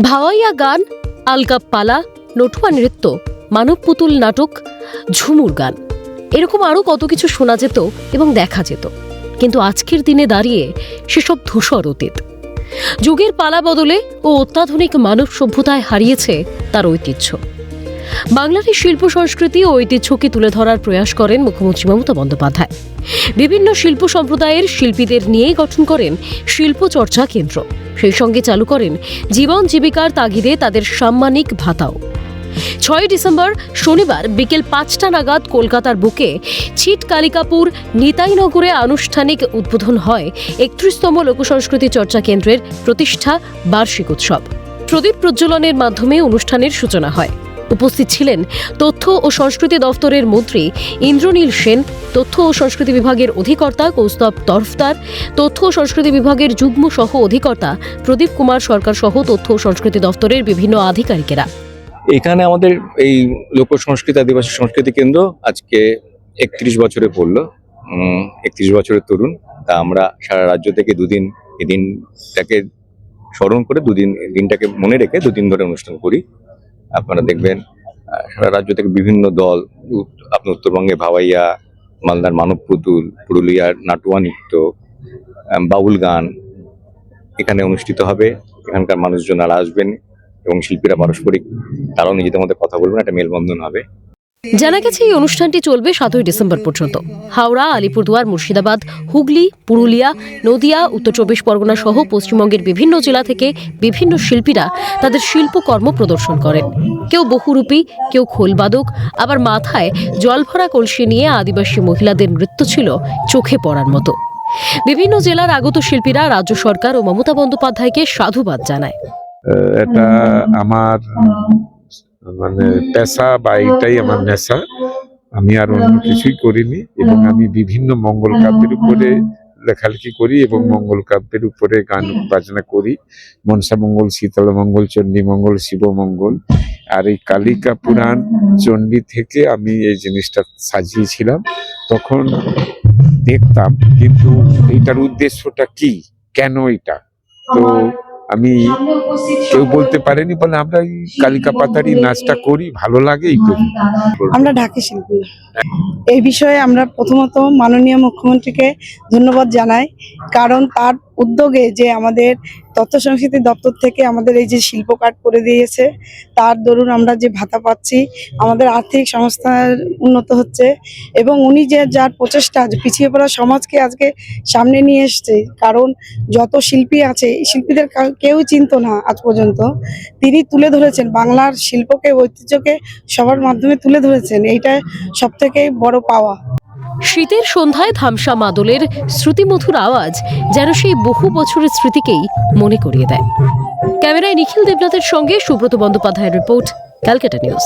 ভাওয়াইয়া গান, আলকাপ পালা, নটুয়া নৃত্য, মানব পুতুল নাটক, ঝুমুর গান, এরকম আরও কত কিছু শোনা যেত এবং দেখা যেত। কিন্তু আজকের দিনে দাঁড়িয়ে সেসব ধূসর অতীত। যুগের পালা বদলে ও অত্যাধুনিক মানব সভ্যতায় হারিয়েছে তার ঐতিহ্য। বাংলার এই শিল্প সংস্কৃতি ও ঐতিহ্যকে তুলে ধরার প্রয়াস করেন মুখ্যমন্ত্রী মমতা বন্দ্যোপাধ্যায়। বিভিন্ন শিল্প সম্প্রদায়ের শিল্পীদের নিয়ে গঠন করেন শিল্প চর্চা কেন্দ্র। সেই সঙ্গে চালু করেন জীবন জীবিকার তাগিদে তাদের সাম্মানিক ভাতাও। 6 ডিসেম্বর শনিবার বিকেল 5টা নাগাদ কলকাতার বুকে ছিট কালিকাপুর নিতাইনগরে আনুষ্ঠানিক উদ্বোধন হয় 31তম লোকসংস্কৃতি চর্চা কেন্দ্রের প্রতিষ্ঠা বার্ষিক উৎসব। প্রদীপ প্রজ্বলনের মাধ্যমে অনুষ্ঠানের সূচনা হয়। উপস্থিত ছিলেন তথ্য ও সংস্কৃতি দফতরের মন্ত্রী ইন্দ্রনীল সেন, তথ্য ও সংস্কৃতি বিভাগের অধিকর্তা কৌস্তব তরফদার, তথ্য ও সংস্কৃতি বিভাগের যুগ্ম সহ অধিকর্তা প্রদীপ কুমার সরকার সহ তথ্য ও সংস্কৃতি দফতরের বিভিন্ন আধিকারিকেরা। এখানে আমাদের এই লোক সংস্কৃতি আদিবাসী সংস্কৃতি কেন্দ্র আজকে 31 বছরে পড়লো। 31 বছরের তরুণ। তা আমরা সারা রাজ্য থেকে দুদিন এই দিনটাকে স্মরণ করে দিনটাকে মনে রেখে দুদিন ধরে অনুষ্ঠান করি। আপনারা দেখবেন সারা রাজ্য থেকে বিভিন্ন দল, আপনার উত্তরবঙ্গে ভাওয়াইয়া, মালদার মানব পুতুল, পুরুলিয়ার নাটুয়া নৃত্য, বাউল গান এখানে অনুষ্ঠিত হবে। এখানকার মানুষজনেরা আসবেন এবং শিল্পীরা পারস্পরিক তারাও নিজেদের মধ্যে কথা বলবেন, একটা মেলবন্ধন হবে। জানা গেছে এই অনুষ্ঠানটি চলবে 7 ডিসেম্বর পর্যন্ত। হাওড়া, আলিপুরদুয়ার, মুর্শিদাবাদ, হুগলি, পুরুলিয়া, নদিয়া, উত্তর 24 পরগনা সহ পশ্চিমবঙ্গের বিভিন্ন জেলা থেকে বিভিন্ন শিল্পীরা তাদের শিল্পকর্ম প্রদর্শন করেন। কেউ বহুরূপী, কেউ খোলবাদক, আবার মাথায় জলভরা কলসি নিয়ে আদিবাসী মহিলাদের নৃত্য ছিল চোখে পড়ার মতো। বিভিন্ন জেলার আগত শিল্পীরা রাজ্য সরকার ও মমতা বন্দ্যোপাধ্যায়কে সাধুবাদ জানায়। এটা আমার পেশা বা এটাই আমার নেশা। আমি আর অন্য কিছুই করিনি এবং আমি বিভিন্ন মঙ্গল কাব্যের উপরে লেখালেখি করি এবং মঙ্গল কাব্যের উপরে গান বাজনা করি। মনসা মঙ্গল, শীতল মঙ্গল, চণ্ডী মঙ্গল, শিব মঙ্গল। আর এই কালিকা পুরাণ চণ্ডী থেকে আমি এই জিনিসটা সাজিয়েছিলাম। তখন দেখতাম কিন্তু এইটার উদ্দেশ্যটা কি, কেন এটা, তো আমি কেউ বলতে পারেনি, বলে আমরা এই কালিকা পাতারি নাচটা করি, ভালো লাগে এই করি। আমরা ঢাকি শিল্পী। এই বিষয়ে আমরা প্রথমত মাননীয় মুখ্যমন্ত্রীকে ধন্যবাদ জানাই, কারণ তার উদ্যোগে যে আমাদের তথ্য সংস্কৃতি দপ্তর থেকে আমাদের এই যে শিল্প কার্ড করে দিয়েছে, তার দরুন আমরা যে ভাতা পাচ্ছি, আমাদের আর্থিক সংস্থার উন্নত হচ্ছে এবং উনি যে যার প্রচেষ্টা পিছিয়ে পড়া সমাজকে আজকে সামনে নিয়ে এসছে। কারণ যত শিল্পী আছে, শিল্পীদের কেউ চিনত না আজ পর্যন্ত, তিনি তুলে ধরেছেন বাংলার শিল্পকে, ঐতিহ্যকে সবার মাধ্যমে তুলে ধরেছেন। এইটা সব থেকে বড় পাওয়া। শীতের সন্ধ্যায় ধামসা মাদলের শ্রুতিমধুর আওয়াজ যেন সেই বহু বছরের স্মৃতিকেই মনে করিয়ে দেয়। ক্যামেরায় নিখিল দেবনাথের সঙ্গে সুব্রত বন্দ্যোপাধ্যায়ের রিপোর্ট, ক্যালকাটা নিউজ।